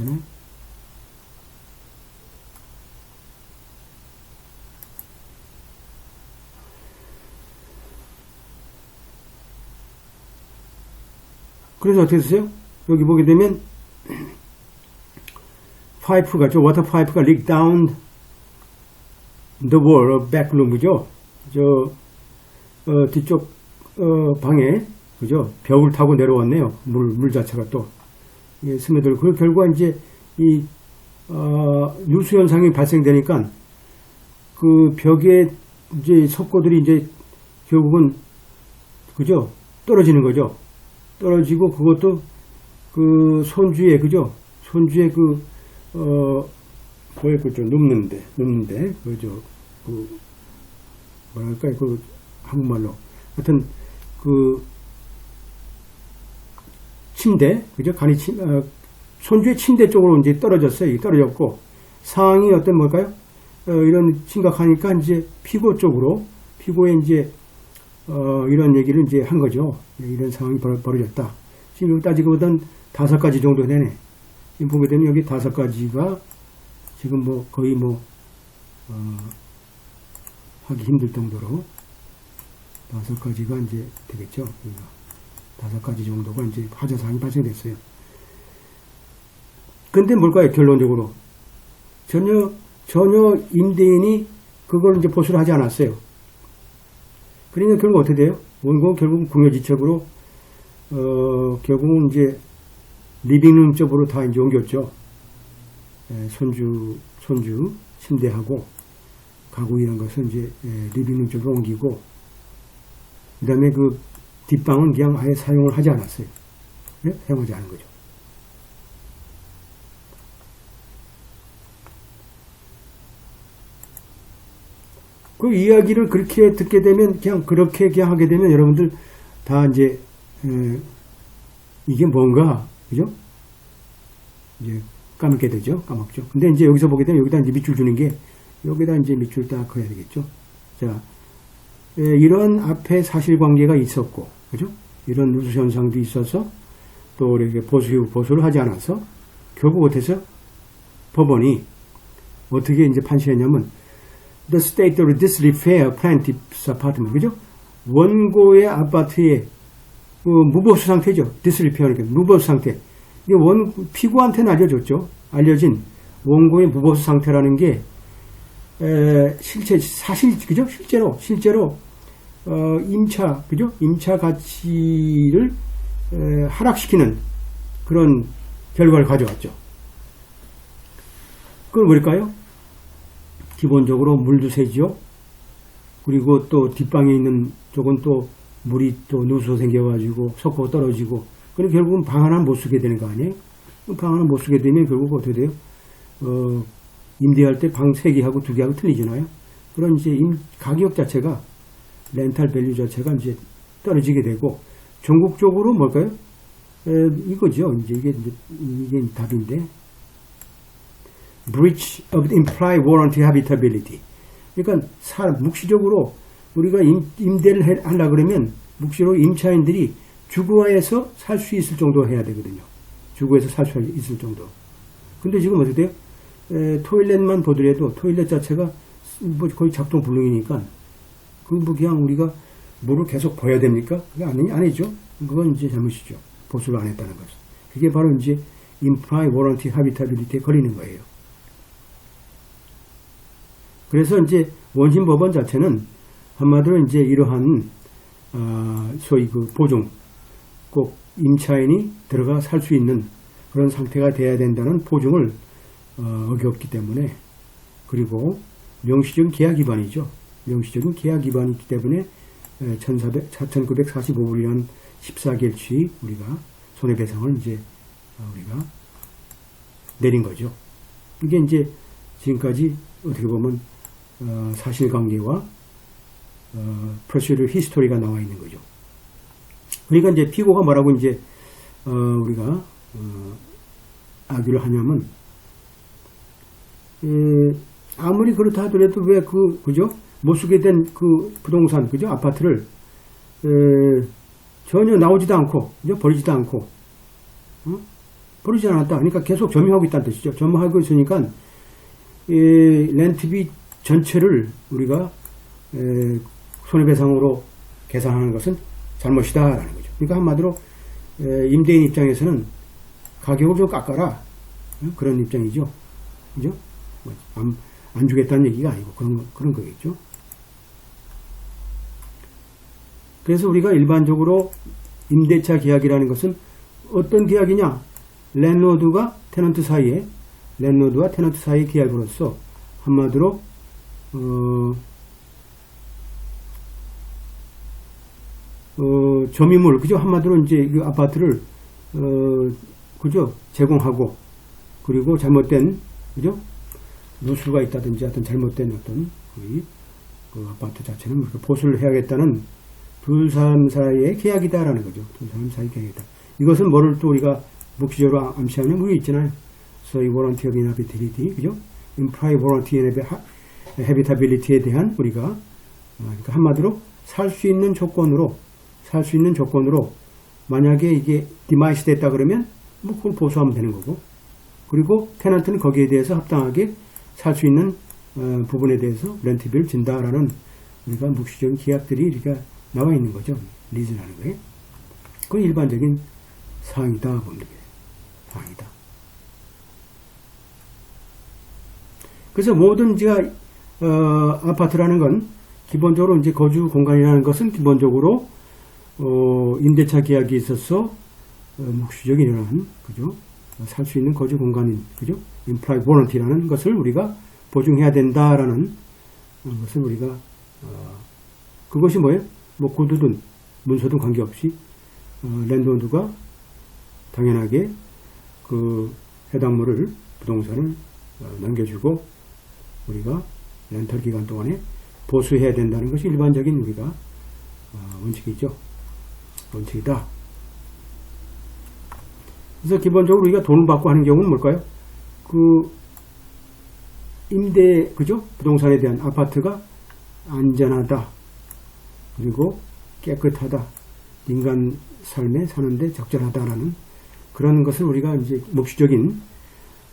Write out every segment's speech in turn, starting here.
되네. 그래서 어떻게 되세요? 여기 보게 되면 파이프가 워터 파이프가 leak down the wall back room 그죠? 뒤쪽 방에 그죠? 벽을 타고 내려왔네요. 물 자체가 또 스며들고 그 결과 이제 이 누수 현상이 발생되니까 그 벽에 이제 석고들이 이제 결국은 그죠? 떨어지는 거죠. 떨어지고 그것도 그 손주에 그죠? 손주에 뭐였죠? 눕는데 그죠? 뭐랄까요? 그 한국말로 하여튼 그 침대 그죠? 손주의 침대 쪽으로 이제 떨어졌어요. 떨어졌고 상황이 어떤 뭘까요? 이런 심각하니까 이제 피고에 이제 이런 얘기를 이제 한 거죠. 이런 상황이 벌어졌다. 지금 여기 따지고 보던 5가지 정도 되네. 지금 보게 되면 여기 5가지가 지금 뭐 거의 하기 힘들 정도로 5가지가 이제 되겠죠. 5가지 정도가 이제 화재 사항이 발생됐어요. 근데 뭘까요? 결론적으로 전혀 임대인이 그걸 이제 보수를 하지 않았어요. 그러니까 결국 어떻게 돼요? 원고 결국 궁여지책으로 결국은 이제 리빙룸 쪽으로 다 이제 옮겼죠. 손주 침대하고 가구 이런 것은 이제 리빙룸 쪽으로 옮기고 그 다음에 그 뒷방은 그냥 아예 사용을 하지 않았어요. 네? 사용하지 않은 거죠. 그 이야기를 그렇게 듣게 되면 그냥 그렇게 하게 되면 여러분들 다 이제 이게 뭔가 그죠? 이제 까먹게 되죠. 까먹죠. 근데 이제 여기서 보게 되면 여기다 이제 밑줄 주는 게 여기다 이제 밑줄 딱 그어야 되겠죠. 자, 이런 앞에 사실관계가 있었고 그죠? 이런 누수 현상도 있어서 또 이렇게 보수를 하지 않아서 결국 어때서 법원이 어떻게 이제 판시했냐면 The state of disrepair plaintiff's apartment. 그죠? 원고의 아파트의 무보수 상태죠. disrepair니까 무보수 상태. 이게 피고한테는 알려졌죠. 알려진 원고의 무보수 상태라는 게 그죠? 실제로 임차 그죠? 임차 가치를 하락시키는 그런 결과를 가져왔죠. 그건 뭘까요? 기본적으로 물도 새죠. 그리고 또 뒷방에 있는 쪽은 또 물이 또 누수 생겨가지고 석고가 떨어지고 그럼 결국은 방 하나 못 쓰게 되는 거 아니에요? 방 하나 못 쓰게 되면 결국 어떻게 돼요? 임대할 때 방 3개하고 2개하고 틀리잖아요. 그런 이제 가격 자체가 렌탈 밸류 자체가 이제 떨어지게 되고 전국적으로 뭘까요? 이거죠. 이제 이게 답인데. breach of the implied warranty habitability. 그러니까 묵시적으로 우리가 임대를 하려고 그러면 묵시적으로 임차인들이 주거에서 살 수 있을 정도 해야 되거든요. 주거에서 살 수 있을 정도. 근데 지금 어떻게 돼요? 토일렛만 보더라도 토일렛 자체가 뭐 거의 작동 불능이니까 그냥 우리가 물을 계속 버야 됩니까? 그게 아니죠. 그건 이제 잘못이죠. 보수를 안 했다는 거죠. 그게 바로 이제 implied warranty habitability에 걸리는 거예요. 그래서 이제 원심 법원 자체는 한마디로 이제 이러한 소위 그 보증 꼭 임차인이 들어가 살 수 있는 그런 상태가 돼야 된다는 보증을 어겼기 때문에 그리고 명시적인 계약 위반이죠. 명시적인 계약 위반이기 때문에 1945불이라는 14개일치 우리가 손해배상을 이제 우리가 내린 거죠. 이게 이제 지금까지 어떻게 보면 사실관계와 프로시저 히스토리가 나와 있는 거죠. 그러니까 이제 피고가 뭐라고 이제 우리가 악유를 하냐면 아무리 그렇다 하더라도 왜 그죠? 못 쓰게 된 그 부동산 그죠? 아파트를 전혀 나오지도 않고 그죠? 버리지도 않고 벌어지지 않았다. 그러니까 계속 점유하고 있다는 뜻이죠. 점유하고 있으니까 렌트비 전체를 우리가 손해배상으로 계산하는 것은 잘못이다라는 거죠. 그러니까 한마디로 임대인 입장에서는 가격을 좀 깎아라, 그런 입장이죠. 그죠? 안 주겠다는 얘기가 아니고 그런 거겠죠. 그래서 우리가 일반적으로 임대차 계약이라는 것은 어떤 계약이냐? 랜로드와 테넌트 사이에 계약으로서 한마디로 점유물, 그죠? 한마디로 이제 그 아파트를 그죠? 제공하고, 그리고 잘못된, 그죠? 누수가 있다든지 어떤 잘못된 어떤 그 아파트 자체는 보수를 해야겠다는 둘 사람 사이의 계약이다라는 거죠. 둘 사람 사이의 계약이다. 이것은 뭐를 또 우리가 묵시적으로 암시하는 무기 있잖아요. 소위 warranty of inhabitability, 그죠? implied warranty of habitability에 대한 우리가 그러니까 한마디로 살 수 있는 조건으로 만약에 이게 디마이스 됐다 그러면 뭐 그걸 보수하면 되는 거고, 그리고 테넌트는 거기에 대해서 합당하게 살 수 있는 부분에 대해서 렌트비를 준다라는 우리가 묵시적인 계약들이 우리가 나와 있는 거죠. 리즈라는 거예요. 그건 일반적인 사항이다 봅니다. 사항이다. 그래서 모든 제가 아파트라는 건 기본적으로 이제 거주 공간이라는 것은 기본적으로 임대차 계약이 있어서 묵시적인 이러한 그죠? 살 수 있는 거주 공간인 그죠? implied warranty라는 것을 우리가 보증해야 된다라는 것을 우리가 그것이 뭐예요? 뭐 구두든 문서든 관계없이 랜드오너가 당연하게 그 해당물을 부동산을 넘겨주고 우리가 렌털 기간 동안에 보수해야 된다는 것이 일반적인 우리가 원칙이죠. 원칙이다. 그래서 기본적으로 우리가 돈을 받고 하는 경우는 뭘까요? 그 임대 그죠? 부동산에 대한 아파트가 안전하다. 그리고 깨끗하다. 인간 삶에 사는데 적절하다라는 그런 것을 우리가 이제 묵시적인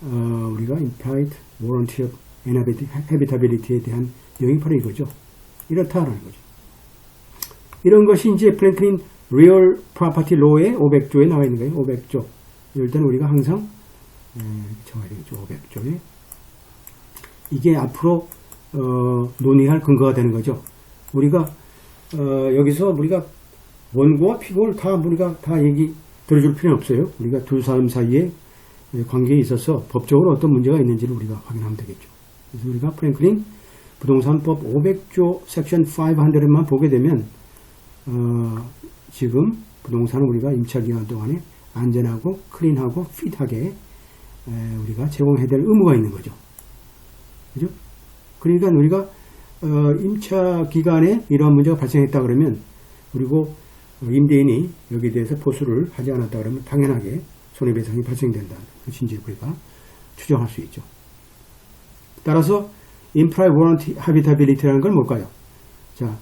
우리가 implied warranty of habitability에 대한 내용이 바로 이거죠. 이렇다라는 거죠. 이런 것이 이제 프랭클린 Real Property Law의 500조에 나와 있는 거예요. 500조. 이럴 때는 우리가 항상 정해야 되겠죠. 500조에. 이게 앞으로 논의할 근거가 되는 거죠. 우리가 여기서 우리가 원고와 피고를 다 우리가 다 얘기 들어줄 필요는 없어요. 우리가 두 사람 사이에 관계에 있어서 법적으로 어떤 문제가 있는지를 우리가 확인하면 되겠죠. 그래서 우리가 프랭클린 부동산법 500조 섹션 500만 보게 되면 지금 부동산을 우리가 임차기간 동안에 안전하고 클린하고 핏하게 우리가 제공해야 될 의무가 있는 거죠. 그죠? 그러니까 우리가 임차기간에 이러한 문제가 발생했다 그러면 그리고 임대인이 여기에 대해서 보수를 하지 않았다 그러면 당연하게 손해배상이 발생된다. 그것이 이제 우리가 추정할 수 있죠. 따라서 implied warranty habitability라는 건 뭘까요? 자,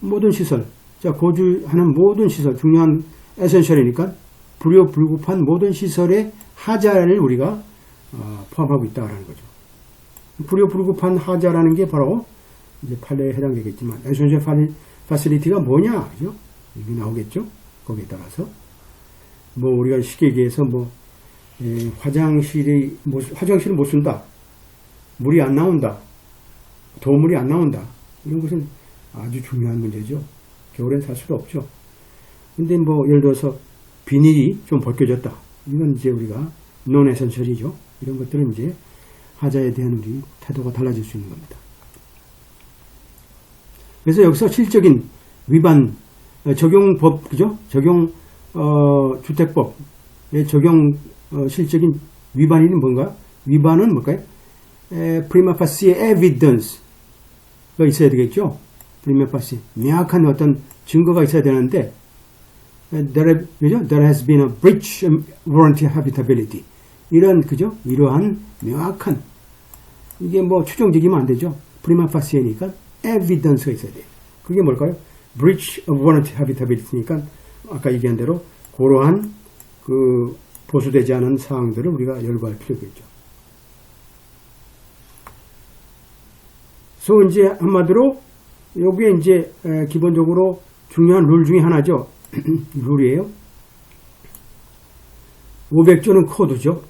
모든 시설, 자 거주하는 모든 시설, 중요한 에센셜이니까 불효불급한 모든 시설의 하자를 우리가 포함하고 있다라는 거죠. 불효불급한 하자라는 게 바로 이제 판례에 해당되겠지만 에센셜 파실리티가 뭐냐, 그죠? 이게 나오겠죠. 거기에 따라서 뭐 우리가 쉽게 얘기해서 뭐 화장실을 못 쓴다, 물이 안 나온다, 도물이 안 나온다, 이런 것은 아주 중요한 문제죠. 겨울엔 살 수도 없죠. 근데 뭐 예를 들어서 비닐이 좀 벗겨졌다, 이건 이제 우리가 논 에센셜이죠. 이런 것들은 이제 하자에 대한 우리 태도가 달라질 수 있는 겁니다. 그래서 여기서 실적인 위반 적용법, 그죠? 주택법의 적용 실적인 위반이 뭔가? 위반은 뭘까요? prima facie evidence가 있어야 되겠죠? prima facie. 명확한 어떤 증거가 있어야 되는데, there has been a breach of warranty habitability. 그죠? 이러한 명확한, 이게 뭐 추정적이면 안 되죠? prima facie니까 evidence가 있어야 돼요. 그게 뭘까요? breach of warranty habitability니까 아까 얘기한 대로 그러한 그 보수되지 않은 사항들을 우리가 열거할 필요가 있죠. 그래서 이제 한마디로 요게 이제 기본적으로 중요한 룰 중에 하나죠. 룰이에요. 500조는 코드죠.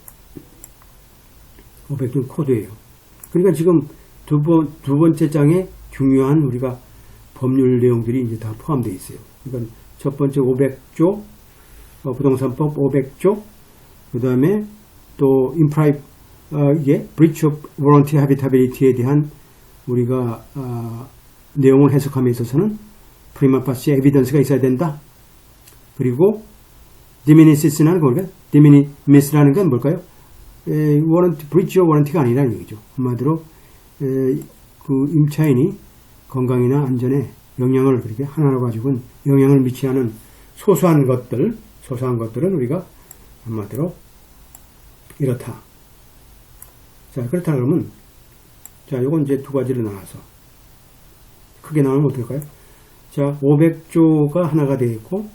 500조는 코드예요. 그러니까 지금 두 번째 장에 중요한 우리가 법률 내용들이 이제 다 포함되어 있어요. 그러니까 첫 번째 500조, 부동산법 500조, 그 다음에 또 이게 breach of warranty habitability에 대한 우리가 내용을 해석함에 있어서는 프리마 파시 에비던스가 있어야 된다. 그리고 디미니시스라는 건 디미니미스라는 건 뭘까요? 워런티, 브리치 오브 워런티가 아니라는 얘기죠. 한마디로 그 임차인이 건강이나 안전에 영향을 그렇게 하나로 가지고는 영향을 미치지 않은 소소한 것들은 우리가 한마디로 이렇다. 자, 그렇다 그러면 자, 요건 이제 두 가지로 나눠서 크게 나누면 어떨까요? 자, 500조가 하나가 되어 있고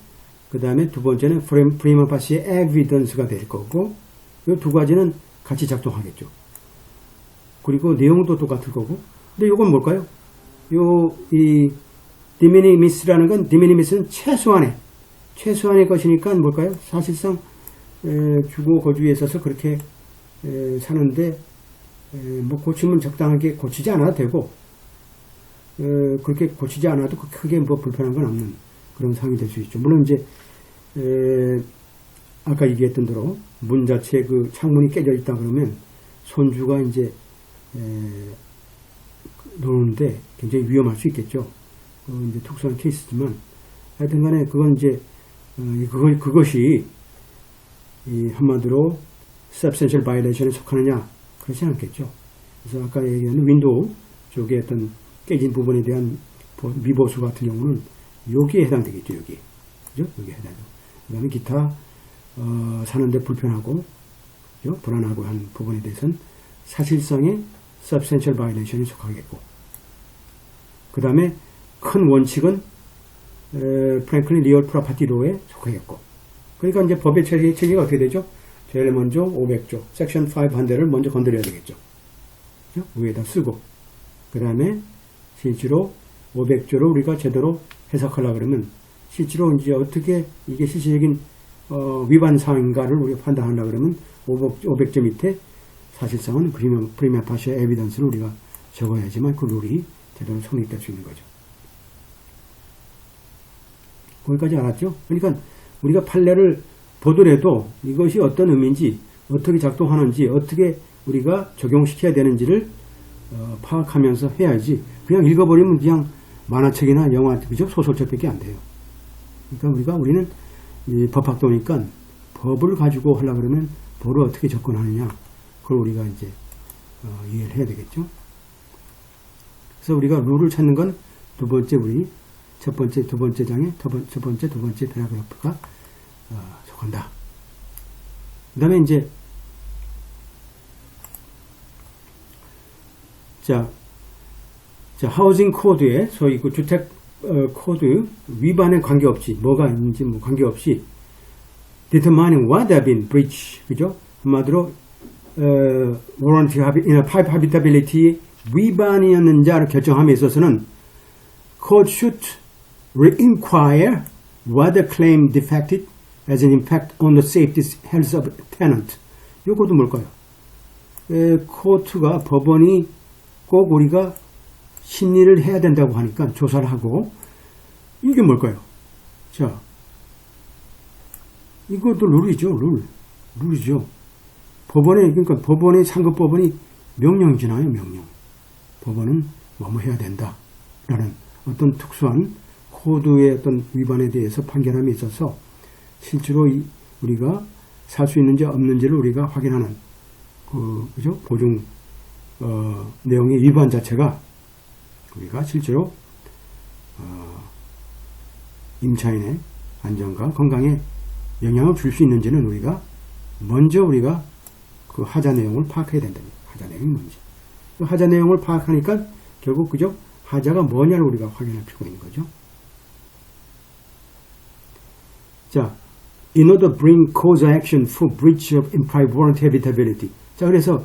그 다음에 두 번째는 프리마 파시의 에비던스가 될 거고 이 두 가지는 같이 작동하겠죠. 그리고 내용도 똑같을 거고 근데 이건 뭘까요? 이 디미니미스라는 건 디미니미스는 최소한의 것이니까 뭘까요? 사실상 주거 거주에 있어서 그렇게 사는데 뭐 고치면 적당하게 고치지 않아도 되고 그렇게 고치지 않아도 크게 뭐 불편한 건 없는 그런 상황이 될 수 있죠. 물론 이제 아까 얘기했던 대로 문 자체 그 창문이 깨져 있다 그러면 손주가 이제 노는데 굉장히 위험할 수 있겠죠. 이제 특수한 케이스지만 하여튼 간에 그건 이제 그것이 이 한마디로 substantial violation에 속하느냐 그렇지 않겠죠. 그래서 아까 얘기한 윈도우 쪽에 어떤 깨진 부분에 대한 미보수 같은 경우는 여기에 해당되겠죠. 여기 그죠? 여기에 해당되고 그 다음에 기타 사는데 불편하고 그죠? 불안하고 한 부분에 대해서는 사실상의 substantial violation에 속하겠고 그 다음에 큰 원칙은 프랭클린 리얼 프로퍼티 로에 속하겠고 그러니까 이제 법의 체계가 어떻게 되죠? 제일 먼저 500조 섹션 5 한 대를 먼저 건드려야 되겠죠. 그죠? 위에다 쓰고 그 다음에 실제로 500조를 우리가 제대로 해석하려고 그러면 실제로 이제 어떻게 이게 실질적인 위반 사항인가를 우리가 판단하려고 그러면 500조 밑에 사실상은 프리마 파시 에비던스를 우리가 적어야지만 그 룰이 제대로 성립될 수 있는 거죠. 거기까지 알았죠? 그러니까 우리가 판례를 보더라도 이것이 어떤 의미인지 어떻게 작동하는지 어떻게 우리가 적용시켜야 되는지를 파악하면서 해야지 그냥 읽어버리면 그냥 만화책이나 영화, 그죠? 소설책밖에 안 돼요. 그러니까 우리는 이 법학도니까 법을 가지고 하려고 그러면 법을 어떻게 접근하느냐 그걸 우리가 이제 이해를 해야 되겠죠. 그래서 우리가 룰을 찾는 건 두 번째 첫 번째, 두 번째 장에 두 번째 패러그래프가 속한다. 그 다음에 이제 자 하우징 코드에 소위 그 주택 코드 위반에 관계없이 뭐가 있는지 뭐 관계없이 determining what have been breached 그죠? 한마디로 warranty habitability 위반이었는지를 결정함에 있어서는 court should re-inquire whether claim defected as an impact on the safety health of tenant. 이것도 뭘까요? 코트가 법원이 꼭 우리가 심리를 해야 된다고 하니까 조사를 하고 이게 뭘까요? 자, 이것도 룰이죠. 룰이죠. 그러니까 법원의 상급법원이 명령이잖아요. 명령. 법원은 뭐뭐 해야 된다. 라는 어떤 특수한 코드의 어떤 위반에 대해서 판결함에 있어서 실제로 우리가 살 수 있는지 없는지를 우리가 확인하는 그죠? 보증 내용의 위반 자체가 우리가 실제로 임차인의 안전과 건강에 영향을 줄 수 있는지는 우리가 그 하자 내용을 파악해야 된답니다. 하자 내용이 뭔지. 그 하자 내용을 파악하니까 결국 그죠? 하자가 뭐냐를 우리가 확인할 필요가 있는 거죠. 자, in order to bring cause action for breach of implied warranty habitability. 자, 그래서